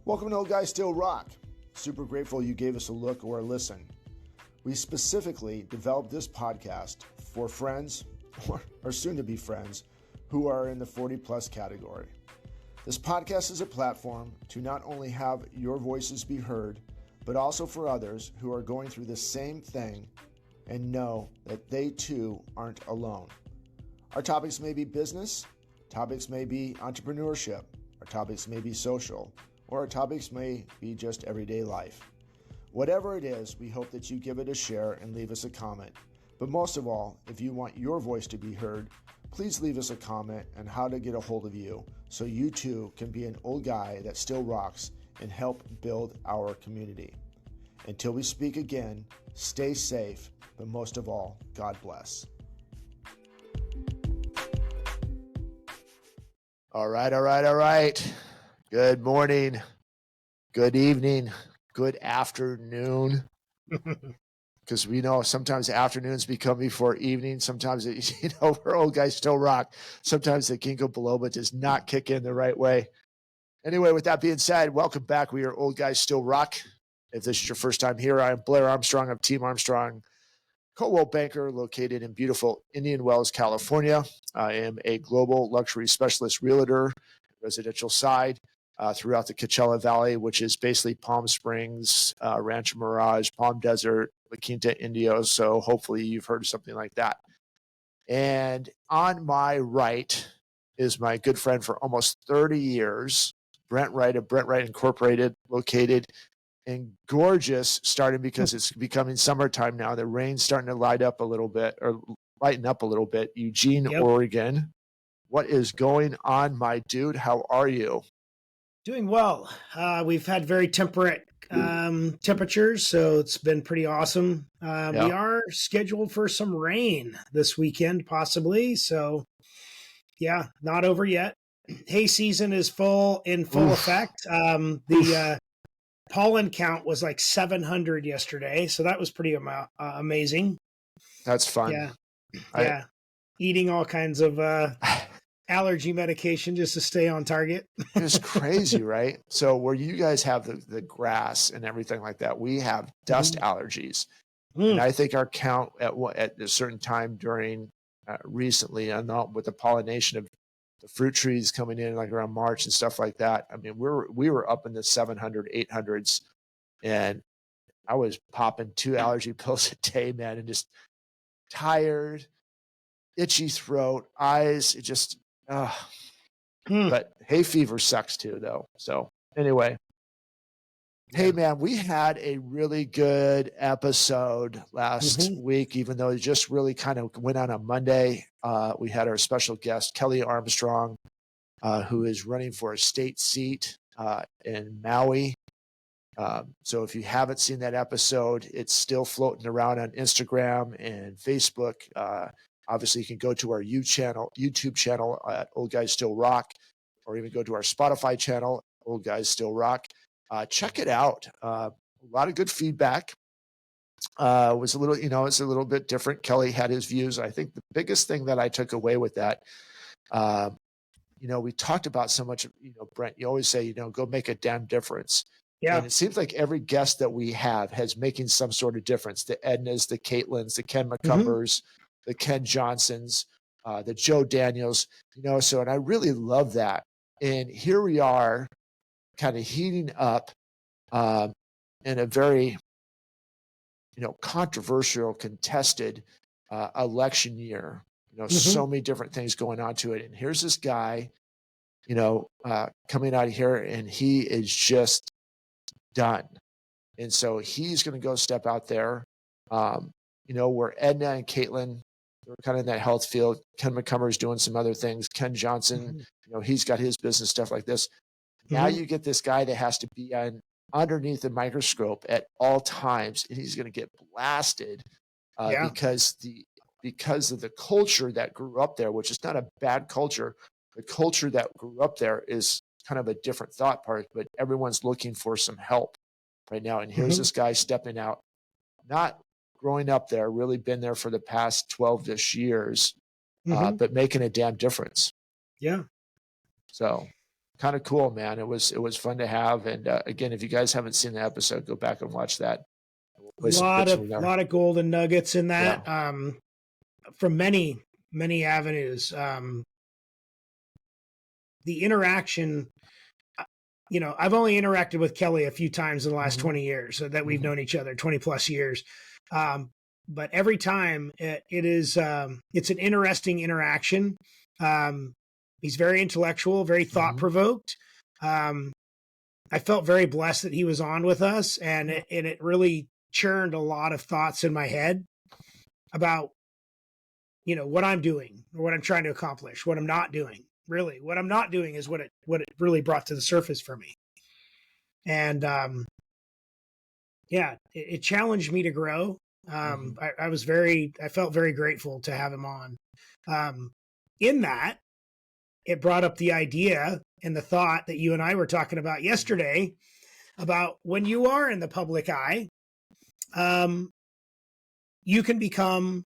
Welcome to Old Guys Still Rock. Super grateful you gave us a look or a listen. We specifically developed this podcast for friends or soon-to-be friends who are in the 40-plus category. This podcast is a platform to not only have your voices be heard, but also for others who are going through the same thing and know that they too aren't alone. Our topics may be business, topics may be entrepreneurship, our topics may be social, or our topics may be just everyday life. Whatever it is, we hope that you give it a share and leave us a comment. But most of all, if you want your voice to be heard, please leave us a comment on how to get a hold of you so you too can be an old guy that still rocks and help build our community. Until we speak again, stay safe, but most of all, God bless. All right. Good morning, good evening, good afternoon. Because we know sometimes afternoons become before evening. Sometimes, we're old guys still rock. Sometimes the ginkgo biloba does not kick in the right way. Anyway, with that being said, welcome back. We are Old Guys Still Rock. If this is your first time here, I'm Blair Armstrong. I'm Team Armstrong, Coldwell banker located in beautiful Indian Wells, California. I am a global luxury specialist realtor, residential side throughout the Coachella Valley, which is basically Palm Springs, Rancho Mirage, Palm Desert, La Quinta Indio. So hopefully you've heard of something like that. And on my right is my good friend for almost 30 years, Brent Wright of Brent Wright Incorporated, located in gorgeous, starting because it's becoming summertime now. The rain's starting to lighten up a little bit, Eugene, Oregon. What is going on, my dude? How are you? Doing well. We've had very temperate temperatures, so it's been pretty awesome. We are scheduled for some rain this weekend, possibly. So, yeah, not over yet. Hay season is in full effect. The pollen count was like 700 yesterday, so that was pretty amazing. That's fun. Yeah. Eating all kinds of allergy medication just to stay on target. It's crazy, right? So where you guys have the grass and everything like that, we have dust allergies. And I think our count at a certain time during recently, and with the pollination of the fruit trees coming in like around March and stuff like that. I mean, we were up in the 700, 800s, and I was popping 2 allergy pills a day, man, and just tired, itchy throat, eyes, it just, But hay fever sucks too, though. So anyway, hey, man, we had a really good episode last week, even though it just really kind of went on Monday. We had our special guest, Kelly Armstrong, who is running for a state seat in Maui. So if you haven't seen that episode, it's still floating around on Instagram and Facebook. Obviously, you can go to our YouTube channel at Old Guys Still Rock, or even go to our Spotify channel, Old Guys Still Rock. Check it out. A lot of good feedback. Was a little, it's a little bit different. Kelly had his views. I think the biggest thing that I took away with that, we talked about so much, Brent, you always say, go make a damn difference. Yeah. And it seems like every guest that we have has making some sort of difference. The Ednas, the Caitlins, the Ken McCumbers, the Ken Johnsons, the Joe Daniels, and I really love that. And here we are kind of heating up in a very, controversial, contested election year, so many different things going on to it. And here's this guy, coming out of here, and he is just done. And so he's going to go step out there. Where Edna and Caitlin, they're kind of in that health field. Ken McCumber is doing some other things. Ken Johnson, he's got his business stuff like this. Now you get this guy that has to be underneath the microscope at all times, and he's going to get blasted because of the culture that grew up there, which is not a bad culture. The culture that grew up there is kind of a different thought part, but everyone's looking for some help right now. And here's this guy stepping out, not growing up there, really been there for the past 12-ish years, but making a damn difference. Yeah. So kind of cool, man. It was fun to have. And again, if you guys haven't seen the episode, go back and watch that. We'll play some clips from there. Lot of golden nuggets in that, Yeah. from many avenues. The interaction, I've only interacted with Kelly a few times in the last 20 years that we've known each other, 20 plus years. But every time it's an interesting interaction. He's very intellectual, very thought provoked. I felt very blessed that he was on with us, and it really churned a lot of thoughts in my head about, what I'm doing or what I'm trying to accomplish, what I'm not doing. Really, what I'm not doing is what it really brought to the surface for me. And it challenged me to grow. I felt very grateful to have him on. In that, it brought up the idea and the thought that you and I were talking about yesterday about when you are in the public eye, you can become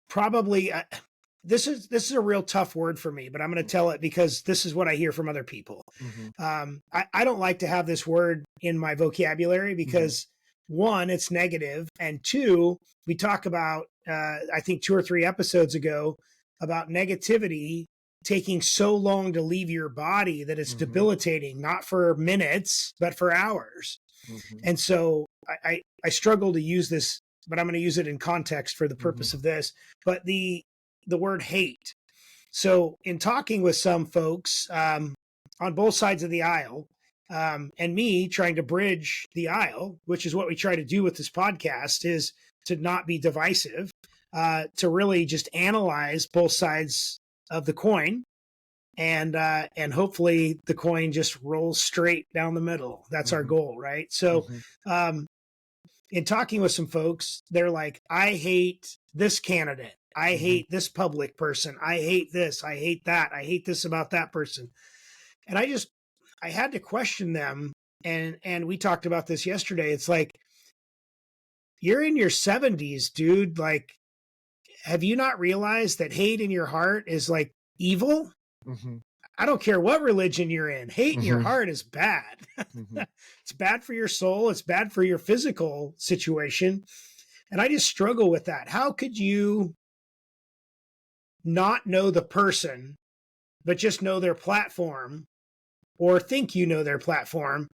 probably this is a real tough word for me, but I'm going to tell it because this is what I hear from other people. I don't like to have this word in my vocabulary because one, it's negative, and two, we talk about I think 2 or 3 episodes ago about negativity taking so long to leave your body that it's debilitating, not for minutes, but for hours. And so I struggle to use this, but I'm going to use it in context for the purpose of this. But the word hate. So in talking with some folks on both sides of the aisle, and me trying to bridge the aisle, which is what we try to do with this podcast, is to not be divisive, to really just analyze both sides of the coin, and hopefully the coin just rolls straight down the middle. That's our goal, right? So in talking with some folks, they're like, I hate this candidate. I hate this public person. I hate this. I hate that. I hate this about that person. And I had to question them. And we talked about this yesterday. It's like, you're in your 70s, dude. Like, have you not realized that hate in your heart is like evil? I don't care what religion you're in. Hate in your heart is bad. It's bad for your soul. It's bad for your physical situation. And I just struggle with that. How could you not know the person, but just know their platform, or think you know their platform,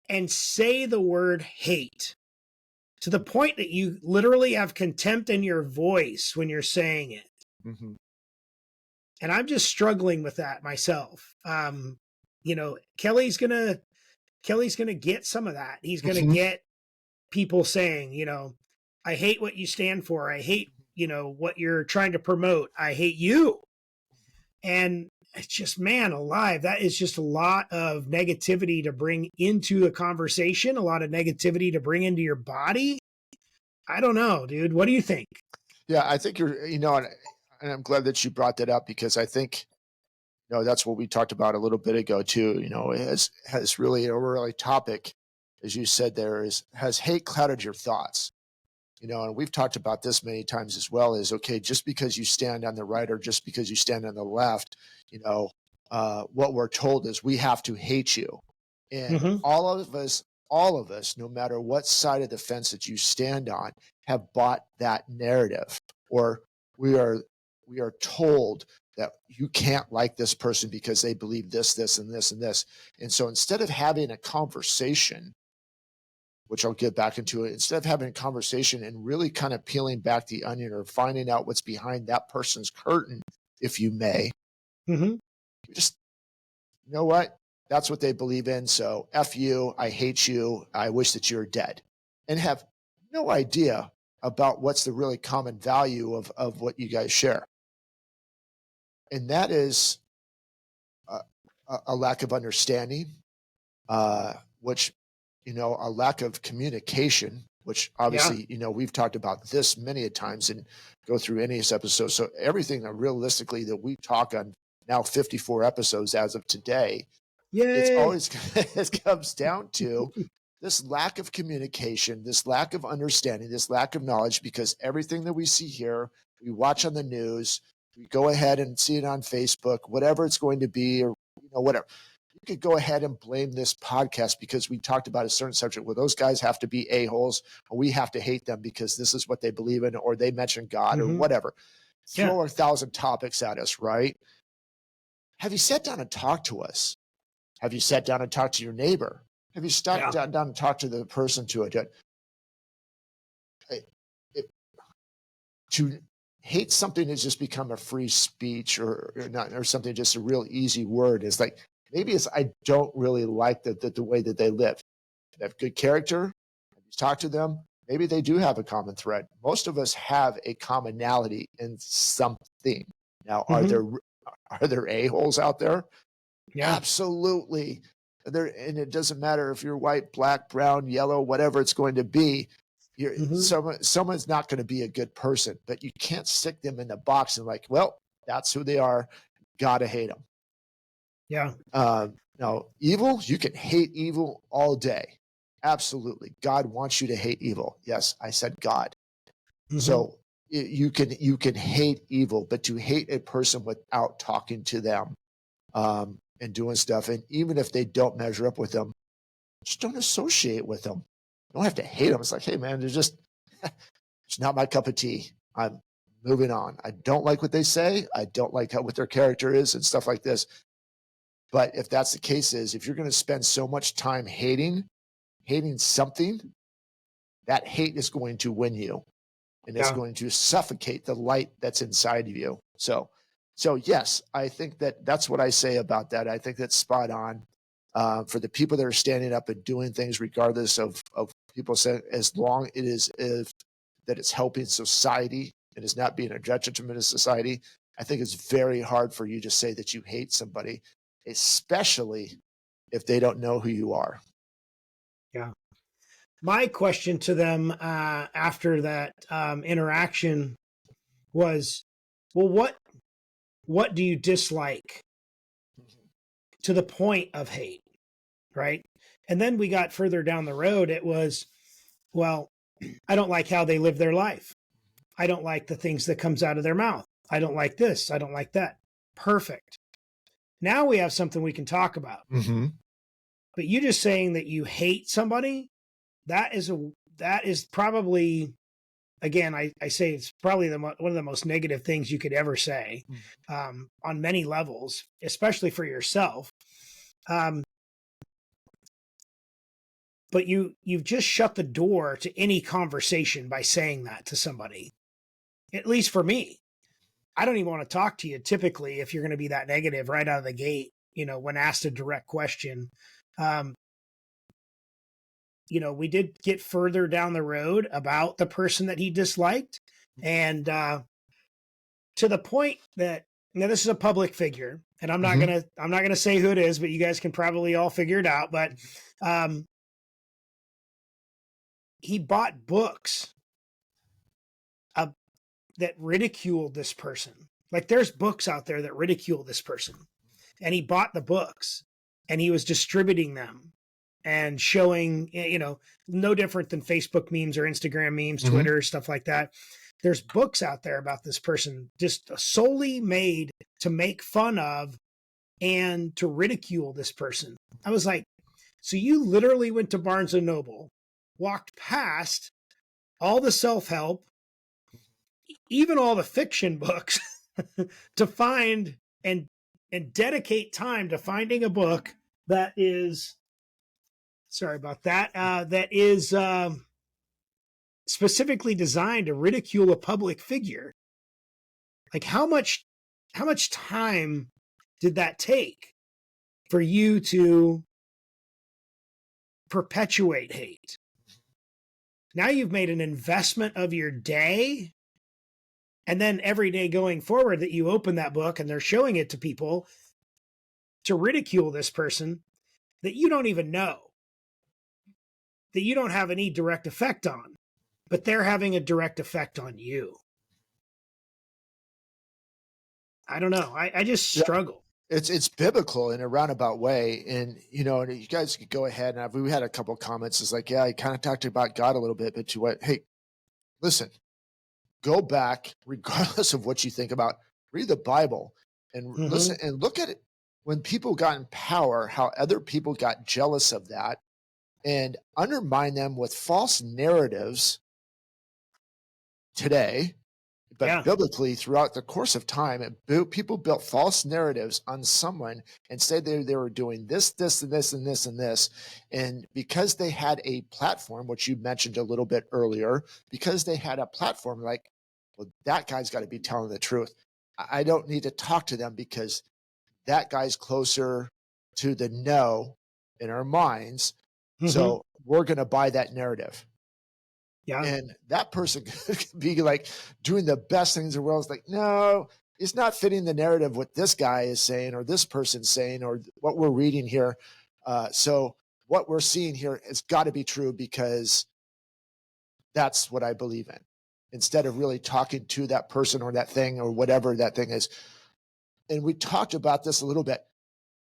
and say the word hate to the point that you literally have contempt in your voice when you're saying it? And I'm just struggling with that myself. Kelly's gonna get some of that. He's gonna get people saying, I hate what you stand for. I hate, what you're trying to promote. I hate you. And it's just, man alive, that is just a lot of negativity to bring into a conversation, a lot of negativity to bring into your body. I don't know, dude. What do you think? Yeah, I think you're, and I'm glad that you brought that up, because I think, that's what we talked about a little bit ago too. It has really a really topic, as you said, has hate clouded your thoughts? And we've talked about this many times as well, is okay, just because you stand on the right or just because you stand on the left, what we're told is we have to hate you. And all of us, no matter what side of the fence that you stand on, have bought that narrative, or we are told that you can't like this person because they believe this, this, and this, and this. And so instead of having a conversation, which I'll get back into it, instead of having a conversation and really kind of peeling back the onion or finding out what's behind that person's curtain, if you may, you just, you know what? That's what they believe in. So F you, I hate you, I wish that you're dead. And have no idea about what's the really common value of what you guys share. And that is a lack of understanding, which, a lack of communication, which obviously, we've talked about this many a times and go through any episode. So everything that realistically that we talk on now 54 episodes as of today, it's always, it comes down to this lack of communication, this lack of understanding, this lack of knowledge, because everything that we see here, we watch on the news, We go ahead and see it on Facebook, whatever it's going to be, or whatever. You could go ahead and blame this podcast because we talked about a certain subject where those guys have to be a-holes, or we have to hate them because this is what they believe in, or they mention God, or whatever. Throw 1,000 topics at us, right? Have you sat down and talked to us? Have you sat down and talked to your neighbor? Have you sat down and talked to the person to it? To hate something has just become a free speech or not, or something, just a real easy word. It's like, maybe it's, I don't really like the way that they live. They have good character. Have you talked to them? Maybe they do have a common thread. Most of us have a commonality in something. Now, are there a-holes out there? Yeah. Absolutely. And it doesn't matter if you're white, black, brown, yellow, whatever it's going to be. Someone's not going to be a good person, but you can't stick them in the box and like, well, that's who they are. Gotta hate them. Yeah. Now, evil, you can hate evil all day. Absolutely. God wants you to hate evil. Yes, I said God. So you can hate evil, but to hate a person without talking to them and doing stuff, and even if they don't measure up with them, just don't associate with them. You don't have to hate them. It's like, hey, man, they're just, it's not my cup of tea. I'm moving on. I don't like what they say. I don't like what their character is and stuff like this. But if that's the case, if you're going to spend so much time hating something, that hate is going to win you, and it's going to suffocate the light that's inside of you. So yes, I think that's what I say about that. I think that's spot on. For the people that are standing up and doing things, regardless of people saying, as long it is that it's helping society and is not being a detriment to society, I think it's very hard for you to say that you hate somebody, especially if they don't know who you are. Yeah. My question to them after that interaction was, well, what do you dislike to the point of hate, right? And then we got further down the road. It was, well, I don't like how they live their life. I don't like the things that comes out of their mouth. I don't like this. I don't like that. Perfect. Now we have something we can talk about. But you just saying that you hate somebody, that is probably, again, I say it's probably one of the most negative things you could ever say on many levels, especially for yourself. But you've just shut the door to any conversation by saying that to somebody. At least for me, I don't even want to talk to you typically if you're going to be that negative right out of the gate, when asked a direct question. We did get further down the road about the person that he disliked. And to the point that, now this is a public figure, and I'm not going to say who it is, but you guys can probably all figure it out. But he bought books that ridiculed this person. Like, there's books out there that ridicule this person. And he bought the books and he was distributing them and showing, no different than Facebook memes or Instagram memes, Twitter, stuff like that. There's books out there about this person just solely made to make fun of and to ridicule this person. I was like, so you literally went to Barnes and Noble, walked past all the self-help, even all the fiction books to find and dedicate time to finding a book that is, sorry about that, that is specifically designed to ridicule a public figure. Like, how much time did that take for you to perpetuate hate? Now you've made an investment of your day, and then every day going forward that you open that book and they're showing it to people to ridicule this person that you don't even know, that you don't have any direct effect on, but they're having a direct effect on you. I don't know. I just struggle. It's biblical in a roundabout way. And, you guys could go ahead, and we had a couple of comments. It's like, yeah, I kind of talked about God a little bit, but hey, listen, go back, regardless of what you think about read the Bible and listen Mm-hmm. and look at it. When people got in power, how other people got jealous of that and undermine them with false narratives today. But Yeah. biblically, throughout the course of time, people built false narratives on someone and said they were doing this, this, and this, and this, and this. And because they had a platform, which you mentioned a little bit earlier, because they had a platform, like, well, that guy's got to be telling the truth. I don't need to talk to them because that guy's closer to the no in our minds. Mm-hmm. So we're going to buy that narrative. Yeah. And that person could be like doing the best things in the world. It's like, no, it's not fitting the narrative what this guy is saying or this person's saying or what we're reading here. So what we're seeing here has got to be true because that's what I believe in. Instead of really talking to that person or that thing or whatever that thing is. And we talked about this a little bit.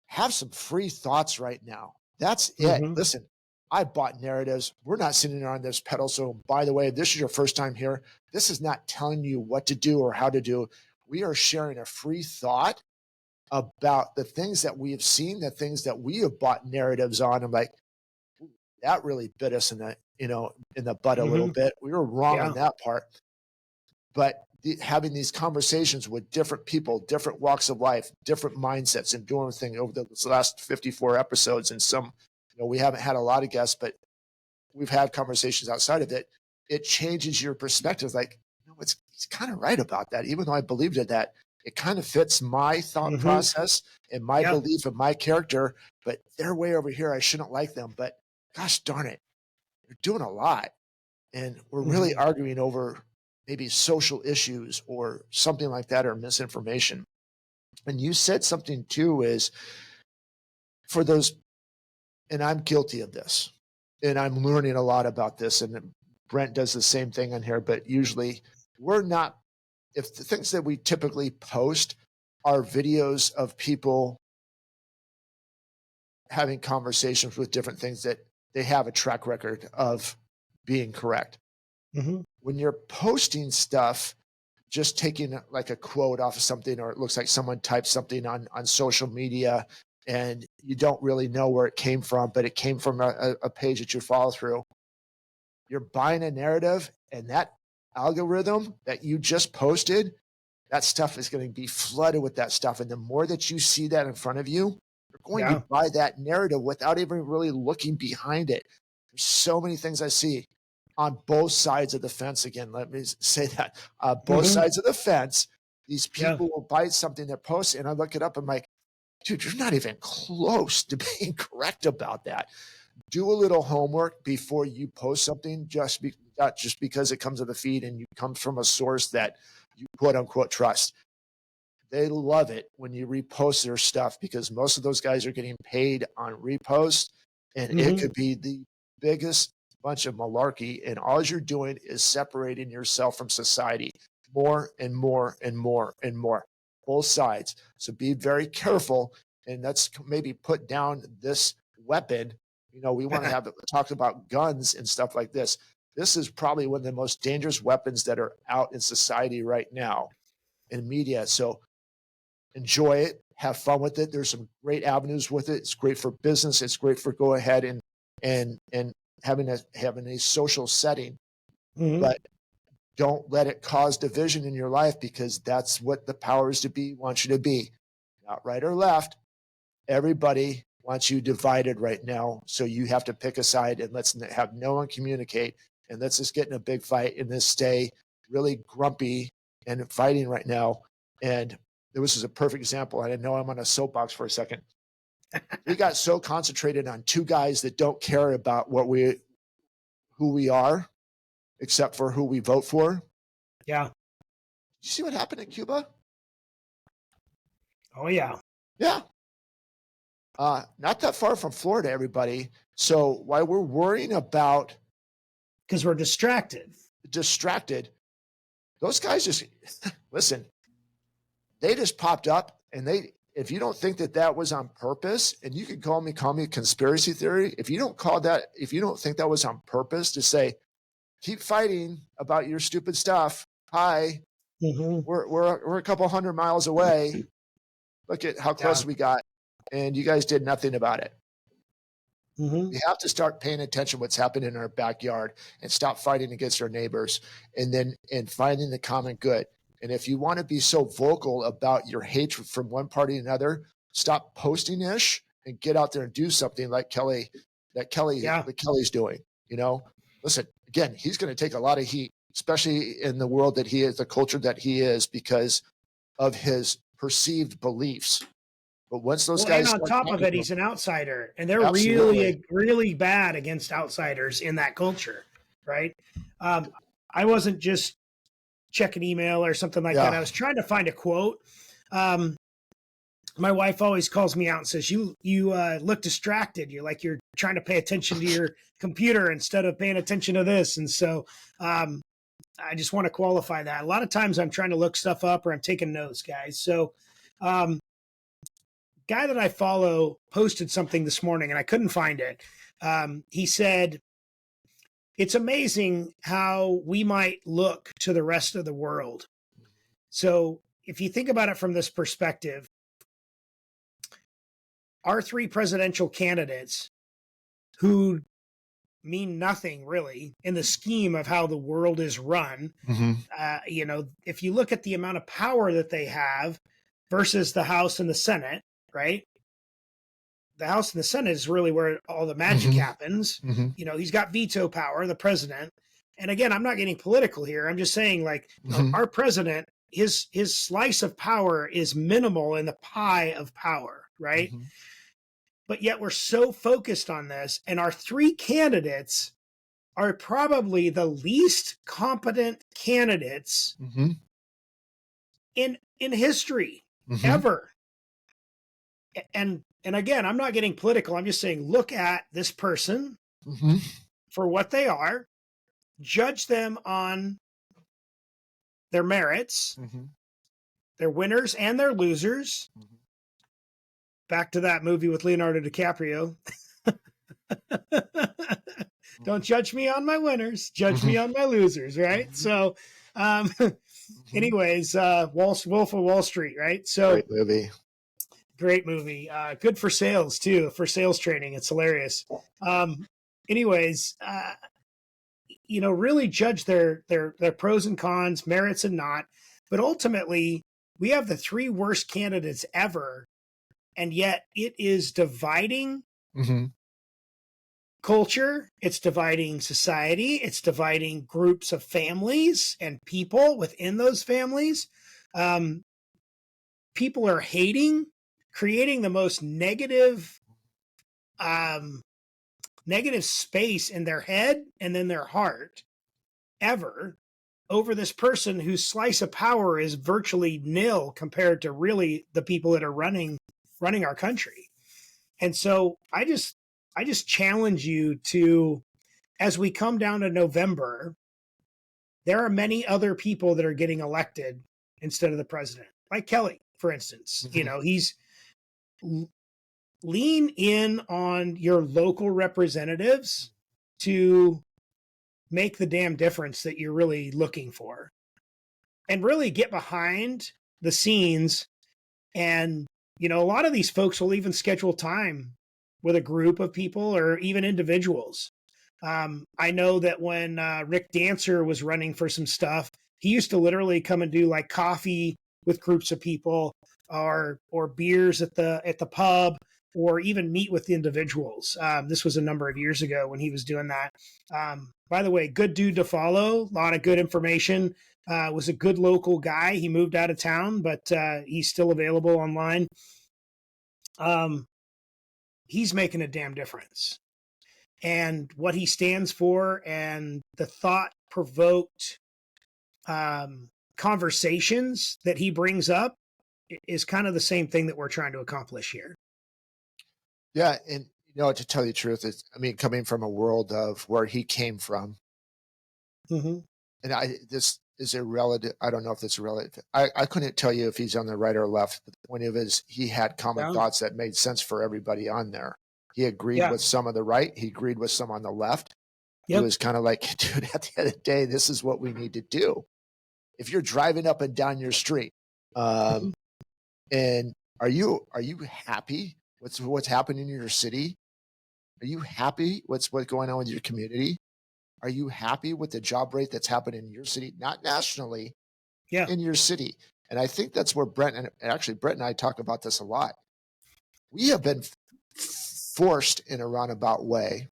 Have some free thoughts right now. That's it. Mm-hmm. Listen, I bought narratives. We're not sitting on this pedal. So, by the way, if this is your first time here, this is not telling you what to do or how to do. We are sharing a free thought about the things that we have seen, the things that we have bought narratives on. I'm like, that really bit us in the, in the butt a little Mm-hmm. bit. We were wrong Yeah. on that part. But having these conversations with different people, different walks of life, different mindsets, and doing things over the last 54 episodes, and some, we haven't had a lot of guests, but we've had conversations outside of it. It changes your perspective. Like, he's kind of right about that. Even though I believed in that, it kind of fits my thought Mm-hmm. process and my Yeah. belief and my character. But they're way over here. I shouldn't like them. But gosh darn it, they're doing a lot, and we're really Mm-hmm. arguing over maybe social issues or something like that, or misinformation. And you said something too, is for those, and I'm guilty of this, and I'm learning a lot about this, and Brent does the same thing on here, but usually we're not, if the things that we typically post are videos of people having conversations with different things that they have a track record of being correct. Mm-hmm. When you're posting stuff, just taking like a quote off of something, or it looks like someone typed something on social media and you don't really know where it came from, but it came from a page that you follow through. You're buying a narrative, and that algorithm that you just posted, that stuff is going to be flooded with that stuff. And the more that you see that in front of you, you're going to Yeah. buy that narrative without even really looking behind it. There's so many things I see on both sides of the fence. Again, let me say that both Mm-hmm. sides of the fence, these Yeah. people will buy something that posts, and I look it up. I'm like, dude, you're not even close to being correct about that. Do a little homework before you post something, not just because it comes to the feed and you come from a source that you quote unquote trust. They love it when you repost their stuff because most of those guys are getting paid on repost, and it Mm-hmm. could be the biggest bunch of malarkey. And all you're doing is separating yourself from society more and more and more and more, both sides. So be very careful, and let's maybe put down this weapon. We want to have talk about guns and stuff like this. This is probably one of the most dangerous weapons that are out in society right now in media. So enjoy it, have fun with it. There's some great avenues with it. It's great for business. It's great for go ahead and having a social setting, Mm-hmm. but don't let it cause division in your life, because that's what the powers to be want you to be. Not right or left. Everybody wants you divided right now. So you have to pick a side, and let's have no one communicate, and let's just get in a big fight and let's stay really grumpy and fighting right now. And this is a perfect example. I know I'm on a soapbox for a second. We got so concentrated on two guys that don't care about who we are, except for who we vote for. Yeah. You see what happened in Cuba? Oh yeah. Yeah. Not that far from Florida, everybody. So while we're worrying about Because we're distracted. those guys just listen. They just popped up, and if you don't think that was on purpose, and you can call me a conspiracy theory. If you don't think that was on purpose to say, keep fighting about your stupid stuff. Hi, Mm-hmm. We're a couple hundred miles away. Look at how Yeah. close we got, and you guys did nothing about it. Mm-hmm. We have to start paying attention to what's happening in our backyard and stop fighting against our neighbors, and finding the common good. And if you want to be so vocal about your hatred from one party to another, stop posting ish and get out there and do something like Yeah. Kelly's doing. You know, listen, again, he's going to take a lot of heat, especially in the world that he is, the culture that he is, because of his perceived beliefs. But once those Well, and guys on start top of talking it, to him, he's an outsider, and they're absolutely, really bad against outsiders in that culture, right? I wasn't just checking email or something like that. yeah, I was trying to find a quote. Um, my wife always calls me out and says, "You look distracted. You're trying to pay attention to your computer instead of paying attention to this." And so, I just want to qualify that. A lot of times, I'm trying to look stuff up or I'm taking notes, guys. So, um, guy that I follow posted something this morning and I couldn't find it. He said, it's amazing how we might look to the rest of the world. So if you think about it from this perspective, our three presidential candidates who mean nothing really in the scheme of how the world is run, mm-hmm. If you look at the amount of power that they have versus the House and the Senate, right? The House and the Senate is really where all the magic Mm-hmm. happens. Mm-hmm. He's got veto power, the president. And again, I'm not getting political here. I'm just saying, like, Mm-hmm. our president, his slice of power is minimal in the pie of power, right? Mm-hmm. But yet we're so focused on this, and our three candidates are probably the least competent candidates Mm-hmm. in history Mm-hmm. ever. And again, I'm not getting political. I'm just saying, look at this person Mm-hmm. for what they are, judge them on their merits, Mm-hmm. their winners and their losers. Mm-hmm. Back to that movie with Leonardo DiCaprio. Don't judge me on my winners, judge me on my losers, right? Mm-hmm. So, Mm-hmm. anyways, Wolf of Wall Street, right? So, Great movie. great movie. Good for sales too, for sales training. It's hilarious. Anyways, really judge their pros and cons, merits and not. But ultimately, we have the three worst candidates ever, and yet it is dividing Mm-hmm. culture, it's dividing society, it's dividing groups of families and people within those families. People are hating, creating the most negative space in their head and in their heart ever over this person whose slice of power is virtually nil compared to really the people that are running our country. And so I just challenge you to, as we come down to November, there are many other people that are getting elected instead of the president, like Kelly, for instance. Mm-hmm. He's lean in on your local representatives to make the damn difference that you're really looking for, and really get behind the scenes. And, a lot of these folks will even schedule time with a group of people or even individuals. I know that when Rick Dancer was running for some stuff, he used to literally come and do like coffee with groups of people, or beers at the pub, or even meet with the individuals. This was a number of years ago when he was doing that. By the way, good dude to follow, a lot of good information. Was a good local guy. He moved out of town, but he's still available online. He's making a damn difference. And what he stands for and the thought-provoked conversations that he brings up is kind of the same thing that we're trying to accomplish here. Yeah, and to tell you the truth, coming from a world of where he came from, Mm-hmm. and this is a relative. I don't know if it's a relative. I couldn't tell you if he's on the right or left. But the point of it is, he had common thoughts that made sense for everybody on there. He agreed with some on the right. He agreed with some on the left. Yep. It was kind of like, dude, at the end of the day, this is what we need to do. if you're driving up and down your street, and are you happy what's happening in your city? Are you happy what's going on with your community? Are you happy with the job rate that's happening in your city, not nationally, Yeah. in your city? And I think that's where Brent and I talk about this a lot. We have been forced in a roundabout way,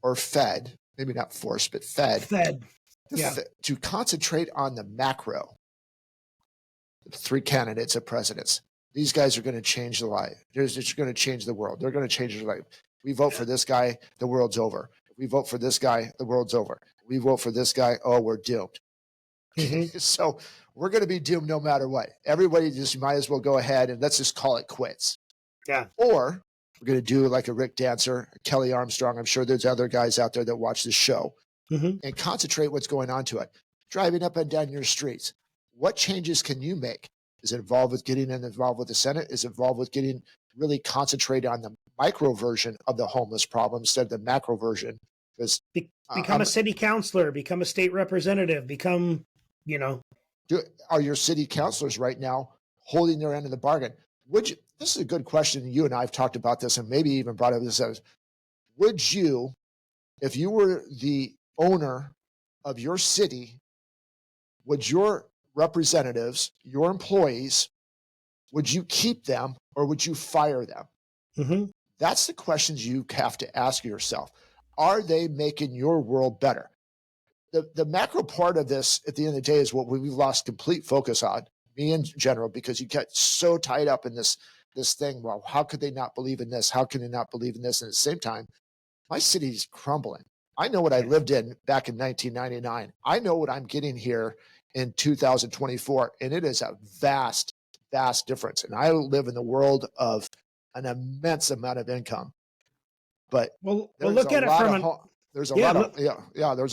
or fed, maybe not forced, but fed to concentrate on the macro. The 3 candidates of presidents. These guys are going to change the life. They're just going to change the world. They're going to change your life. We vote for this guy, the world's over. If we vote for this guy, the world's over. If we vote for this guy, oh, we're doomed. So we're going to be doomed no matter what. Everybody just might as well go ahead and let's just call it quits. Yeah. Or we're going to do like a Rick Dancer, Kelly Armstrong. I'm sure there's other guys out there that watch this show and concentrate what's going on to it. Driving up and down your streets. What changes can you make? Is it involved with getting involved with the Senate? Is it involved with getting really concentrated on the micro version of the homeless problem instead of the macro version? Because become a city councilor, become a state representative, become, are your city councilors right now holding their end of the bargain? This is a good question. You and I have talked about this and maybe even brought up this as, would you, if you were the owner of your city, would your representatives, your employees, would you keep them or would you fire them? That's the questions you have to ask yourself. Are they making your world better? The macro part of this at the end of the day is what we've lost complete focus on, me in general, because you get so tied up in this thing. Well, how could they not believe in this? How can they not believe in this? And at the same time, my city's crumbling. I know what I lived in back in 1999. I know what I'm getting here in 2024, and it is a vast, vast difference. And I live in the world of an immense amount of income. But look at it from there's a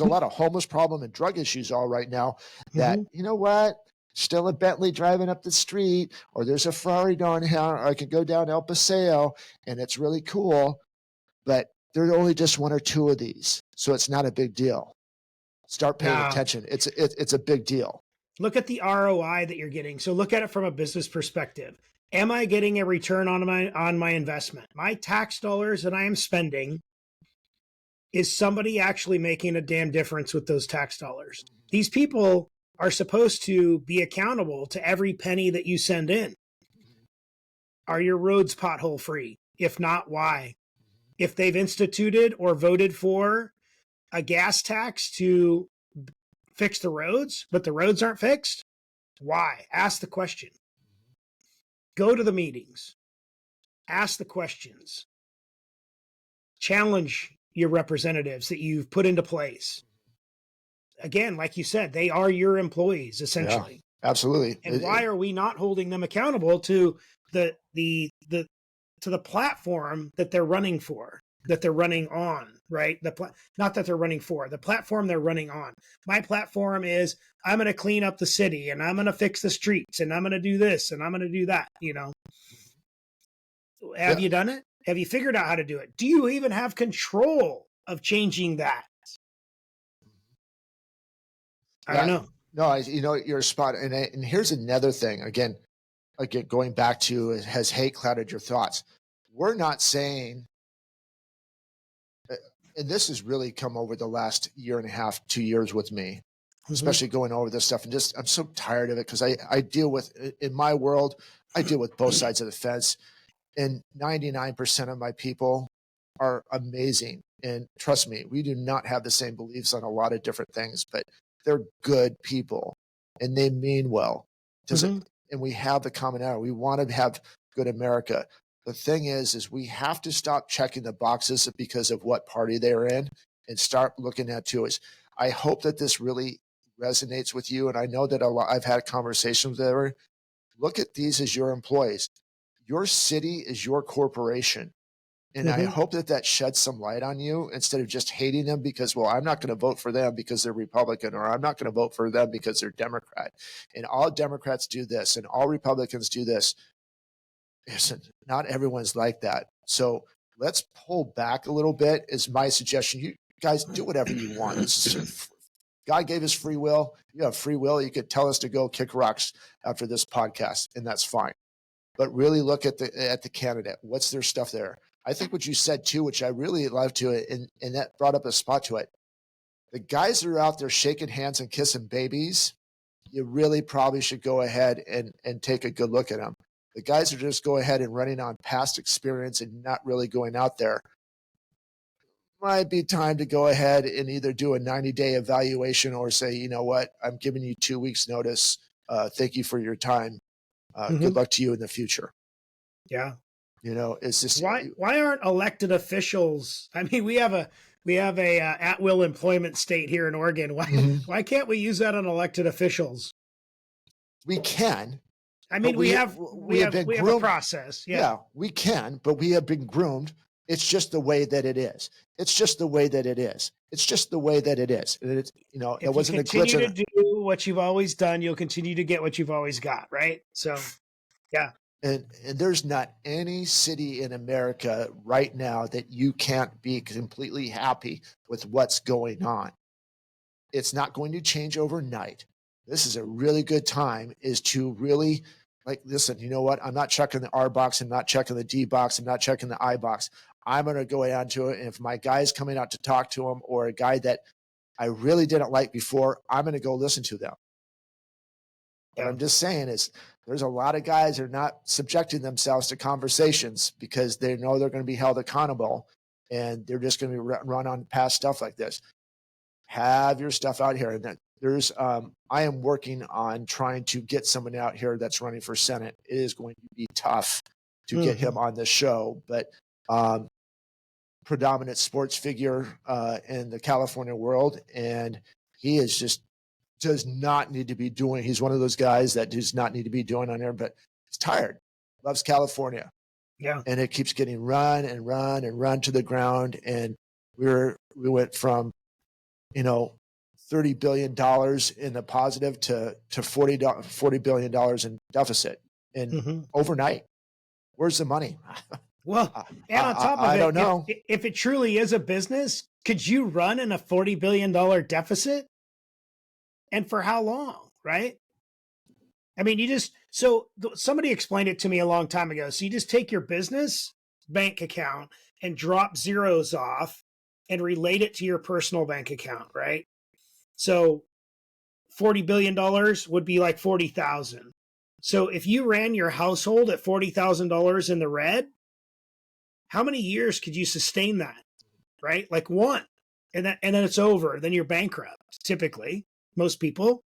lot of homeless problem and drug issues all right now that, you know what, still a Bentley driving up the street, or there's a Ferrari down here, or I can go down El Paseo and it's really cool, but there are only just 1 or 2 of these. So it's not a big deal. Start paying attention. It's a big deal. Look at the ROI that you're getting. So look at it from a business perspective. Am I getting a return on my investment? My tax dollars that I am spending, is somebody actually making a damn difference with those tax dollars? These people are supposed to be accountable to every penny that you send in. Are your roads pothole free? If not, why? If they've instituted or voted for a gas tax to fix the roads, but the roads aren't fixed, why? Ask the question. Go to the meetings. Ask the questions. Challenge your representatives that you've put into place. Again, like you said, they are your employees, essentially. Yeah, absolutely. And why are we not holding them accountable to the platform that they're running for, that they're running on, right? Not that they're running for, the platform they're running on. My platform is, I'm going to clean up the city, and I'm going to fix the streets, and I'm going to do this, and I'm going to do that, Have you done it? Have you figured out how to do it? Do you even have control of changing that? I don't know. No, you're spot. And here's another thing. Again, going back to, has hate clouded your thoughts? We're not saying, and this has really come over the last 1.5 2 years with me, especially going over this stuff. And I'm so tired of it, because I deal with, in my world, I deal with both sides of the fence. And 99% of my people are amazing. And trust me, we do not have the same beliefs on a lot of different things, but they're good people and they mean well. And we have the commonality. We want to have good America. The thing is we have to stop checking the boxes because of what party they're in and start looking at is, I hope that this really resonates with you. And I know that I've had conversations with them. Look at these as your employees. Your city is your corporation. And I hope that sheds some light on you, instead of just hating them because, well, I'm not going to vote for them because they're Republican, or I'm not going to vote for them because they're Democrat. And all Democrats do this and all Republicans do this. Listen, not everyone's like that. So let's pull back a little bit, is my suggestion. You guys do whatever you want. This is God gave us free will. You have free will. You could tell us to go kick rocks after this podcast, and that's fine. But really look at the candidate. What's their stuff there? I think what you said too, which I really love to it, and that brought up a spot to it. The guys that are out there shaking hands and kissing babies, you really probably should go ahead and take a good look at them. The guys who just go ahead and running on past experience and not really going out there, might be time to go ahead and either do a 90-day evaluation or say, you know what, I'm giving you 2 weeks notice. Thank you for your time. Good luck to you in the future. Yeah. You know, it's just why aren't elected officials? I mean, we have a at-will employment state here in Oregon. Why can't we use that on elected officials? We can. I mean, we have a process. Yeah, we can, but we have been groomed. It's just the way that it is. It's just the way that it is. It's just the way that it is. And it's, you know, it wasn't a glitch. If you continue to do what you've always done, you'll continue to get what you've always got, right? So, yeah. And there's not any city in America right now that you can't be completely happy with what's going on. It's not going to change overnight. This is a really good time is to really listen, you know what? I'm not checking the R box. I'm not checking the D box. I'm not checking the I box. I'm going to go down to it. And if my guy's coming out to talk to him or a guy that I really didn't like before, I'm going to go listen to them. What I'm just saying is there's a lot of guys that are not subjecting themselves to conversations because they know they're going to be held accountable and they're just going to be run on past stuff like this. Have your stuff out here. And there's, I am working on trying to get someone out here that's running for Senate. It is going to be tough to get him on the show, but predominant sports figure in the California world. And he is just does not need to be doing. He's one of those guys that does not need to be doing on there, but he's tired, loves California. Yeah. And it keeps getting run to the ground. And we went from, $30 billion in the positive to $40 billion in deficit in overnight. Where's the money? Well, and on top of I it, don't know. If it truly is a business, could you run in a $40 billion deficit? And for how long, right? I mean, so somebody explained it to me a long time ago. So you just take your business bank account and drop zeros off and relate it to your personal bank account, right? So $40 billion would be like 40,000. So if you ran your household at $40,000 in the red, how many years could you sustain that, right? Like one, and then it's over. Then you're bankrupt, typically. Most people,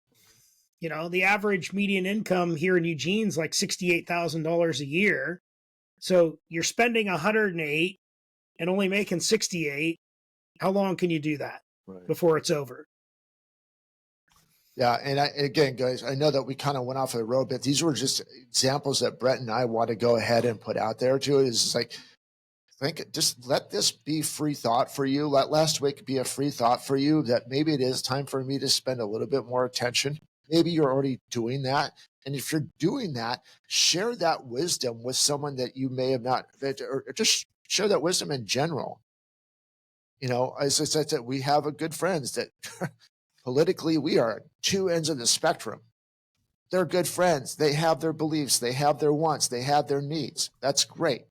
the average median income here in Eugene's like $68,000 a year. So you're spending 108 and only making 68. How long can you do that before it's over? Yeah. And again, guys, I know that we kind of went off of the road, but these were just examples that Brett and I want to go ahead and put out there too. Is like, just let this be free thought for you. Let last week be a free thought for you that maybe it is time for me to spend a little bit more attention. Maybe you're already doing that. And if you're doing that, share that wisdom with someone that you may have not, or just share that wisdom in general. As I said, that we have a good friends that politically we are at two ends of the spectrum. They're good friends. They have their beliefs. They have their wants. They have their needs. That's great.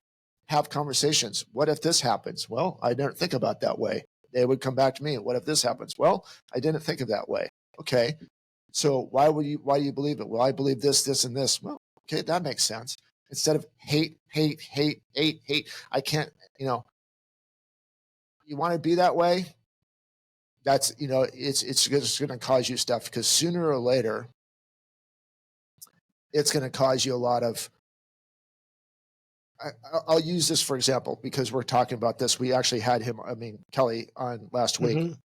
Have conversations. What if this happens? Well, I didn't think about that way. They would come back to me. What if this happens? Well, I didn't think of that way. Okay. So why do you believe it? Well, I believe this, this, and this. Well, okay, that makes sense. Instead of hate. I can't, you want to be that way. That's, it's just going to cause you stuff because sooner or later, it's going to cause you a lot of, I'll use this for example, because we're talking about this. We actually had Kelly on last week.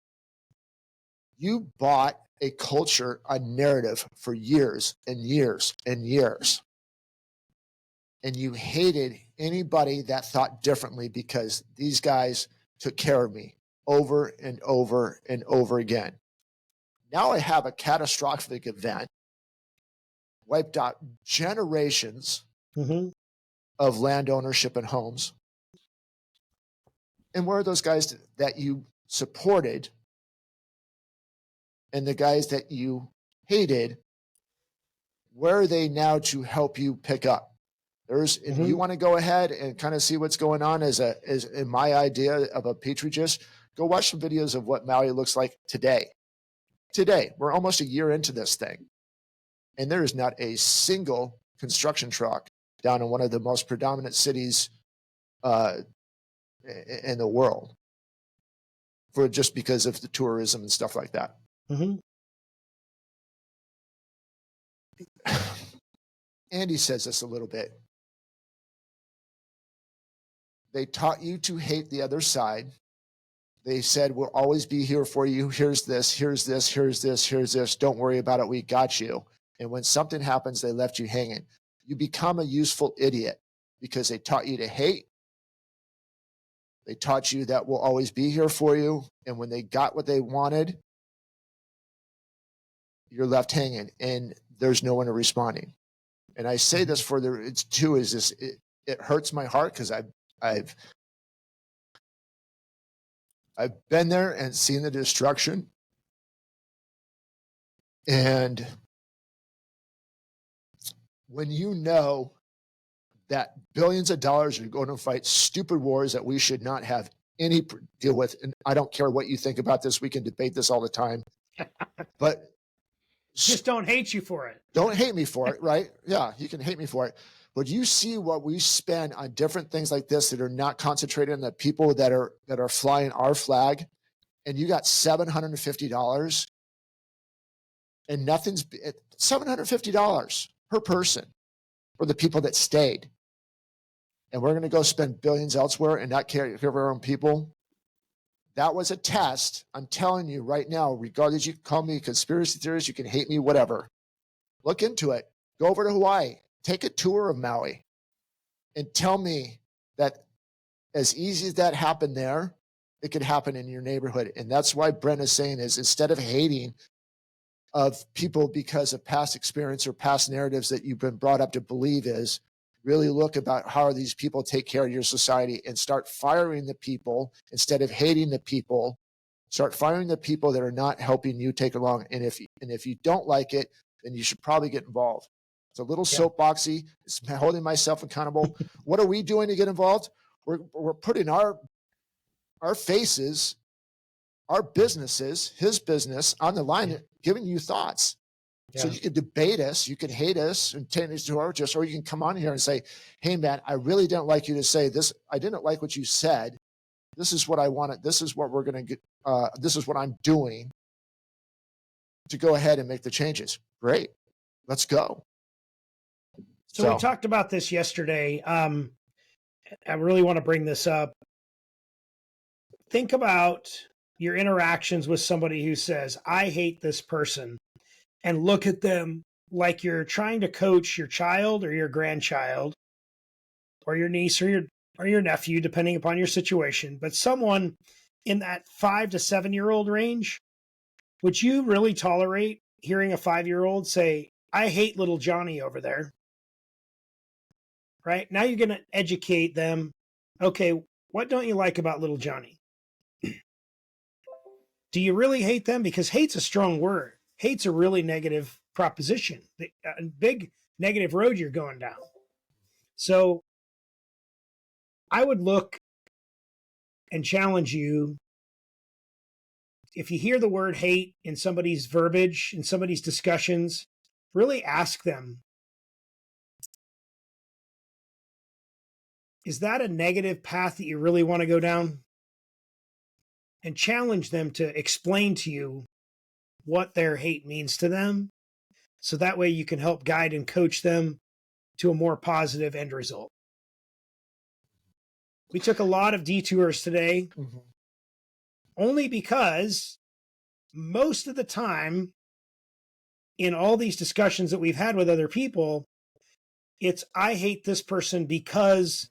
You bought a culture, a narrative for years and years and years. And you hated anybody that thought differently because these guys took care of me over and over and over again. Now I have a catastrophic event, wiped out generations of land ownership and homes. And where are those guys that you supported and the guys that you hated, where are they now to help you pick up? If you want to go ahead and kind of see what's going on as in my idea of a petri dish, go watch some videos of what Maui looks like today. Today, we're almost a year into this thing, and there is not a single construction truck down in one of the most predominant cities in the world, for just because of the tourism and stuff like that. Andy says this a little bit. They taught you to hate the other side. They said, we'll always be here for you. Here's this, here's this, here's this, here's this. Don't worry about it. We got you. And when something happens, they left you hanging. You become a useful idiot because they taught you to hate. They taught you that we'll always be here for you. And when they got what they wanted, you're left hanging and there's no one responding. And I say this for it's too, is this, it hurts my heart because I've been there and seen the destruction. And when you know that billions of dollars are going to fight stupid wars that we should not have any deal with, and I don't care what you think about this, we can debate this all the time, but just don't hate you for it. Don't hate me for it, right? Yeah, you can hate me for it. But you see what we spend on different things like this that are not concentrated on the people that are flying our flag, and you got $750, and nothing's $750 per person for the people that stayed. And we're going to go spend billions elsewhere and not care for our own people. That was a test. I'm telling you right now, regardless, you can call me a conspiracy theorist, you can hate me, whatever. Look into it. Go over to Hawaii. Take a tour of Maui and tell me that as easy as that happened there, it could happen in your neighborhood. And that's why Brent is saying is, instead of hating of people because of past experience or past narratives that you've been brought up to believe, is really look about how these people take care of your society and start firing the people instead of hating the people. Start firing the people that are not helping you take along. And if you don't like it, then you should probably get involved. It's a little soapboxy. It's holding myself accountable. What are we doing to get involved? We're putting our faces, our businesses, his business on the line, giving you thoughts. So you can debate us, you can hate us and take us to our just, or you can come on here and say, hey man, I really didn't like you to say this. I didn't like what you said. This is what I wanted. This is what we're going to get. This is what I'm doing to go ahead and make the changes. Great. Let's go. So we talked about this yesterday. I really want to bring this up. Think about your interactions with somebody who says, I hate this person, and look at them like you're trying to coach your child or your grandchild or your niece or your nephew, depending upon your situation. But someone in that 5 to 7-year-old range, would you really tolerate hearing a 5-year-old say, I hate little Johnny over there? Right? Now you're going to educate them. Okay, what don't you like about little Johnny? Do you really hate them? Because hate's a strong word. Hate's a really negative proposition, a big negative road you're going down. So I would look and challenge you. If you hear the word hate in somebody's verbiage, in somebody's discussions, really ask them, is that a negative path that you really want to go down? And challenge them to explain to you what their hate means to them. So that way you can help guide and coach them to a more positive end result. We took a lot of detours today, only because most of the time in all these discussions that we've had with other people, it's, I hate this person because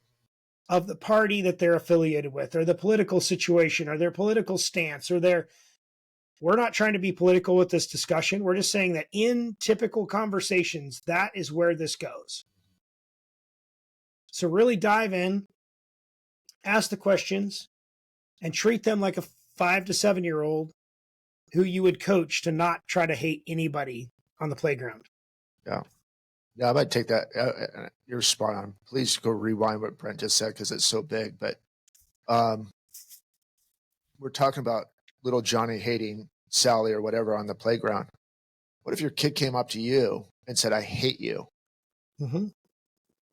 of the party that they're affiliated with, or the political situation, or their political stance, or we're not trying to be political with this discussion. We're just saying that in typical conversations, that is where this goes. So really dive in, ask the questions, and treat them like a 5 to 7-year-old who you would coach to not try to hate anybody on the playground. Yeah. Yeah, I might take that. You're spot on. Please go rewind what Brent just said because it's so big. But we're talking about little Johnny hating Sally or whatever on the playground. What if your kid came up to you and said, I hate you? Mm-hmm.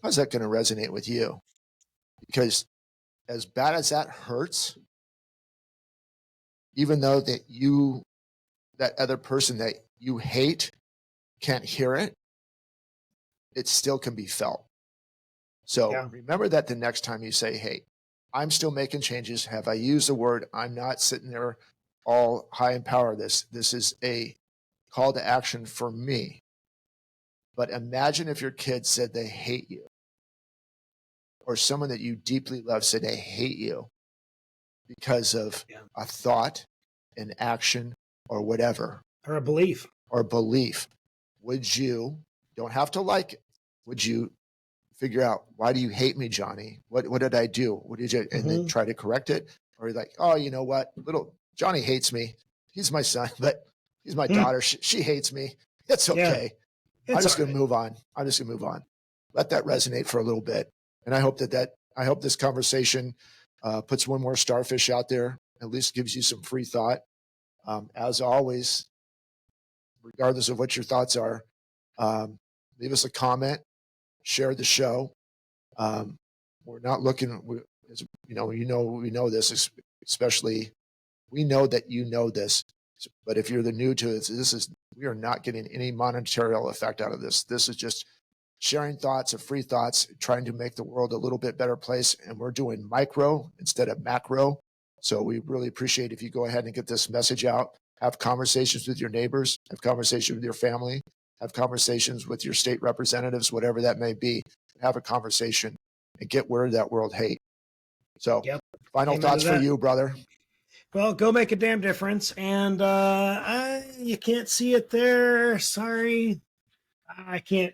How's that going to resonate with you? Because as bad as that hurts, even though that other person that you hate can't hear it, it still can be felt. So remember that the next time you say, hey, I'm still making changes. Have I used the word? I'm not sitting there all high in power. This is a call to action for me. But imagine if your kid said they hate you, or someone that you deeply love said they hate you because of a thought, an action, or whatever. Or a belief. Would you, don't have to like it, would you figure out, why do you hate me, Johnny? What did I do? What did you, and then try to correct it? Or you're like, oh, you know what? Little Johnny hates me. He's my son, but he's my daughter. She hates me. It's okay. I'm just going to move on. Let that resonate for a little bit. And I hope I hope this conversation puts one more starfish out there, at least gives you some free thought. As always, regardless of what your thoughts are, leave us a comment, share the show. We're not looking, we know this, especially, we know that you know this, but if you're the new to it, we are not getting any monetary effect out of this. This is just sharing thoughts of free thoughts, trying to make the world a little bit better place. And we're doing micro instead of macro. So we really appreciate if you go ahead and get this message out, have conversations with your neighbors, have conversations with your family, have conversations with your state representatives, whatever that may be, have a conversation and get rid of that world hate. So final thoughts for you, brother. Well, go make a damn difference. And you can't see it there. Sorry. I can't.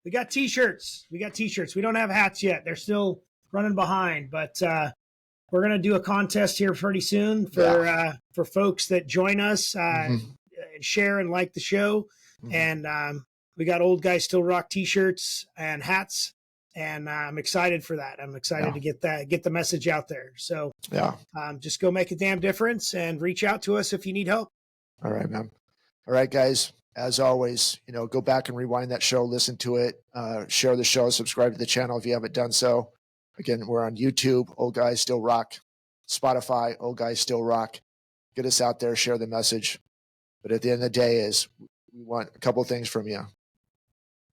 We got t-shirts. We don't have hats yet. They're still running behind, but we're going to do a contest here pretty soon for folks that join us, share and like the show. And we got Old Guys Still Rock t-shirts and hats. And I'm excited for that. I'm excited to get the message out there. So just go make a damn difference and reach out to us if you need help. All right, man. All right, guys. As always, go back and rewind that show, listen to it, share the show, subscribe to the channel if you haven't done so. Again, we're on YouTube, Old Guys Still Rock, Spotify, Old Guys Still Rock. Get us out there, share the message. But at the end of the day we want a couple of things from you.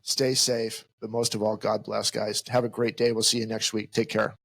Stay safe, but most of all, God bless, guys. Have a great day. We'll see you next week. Take care.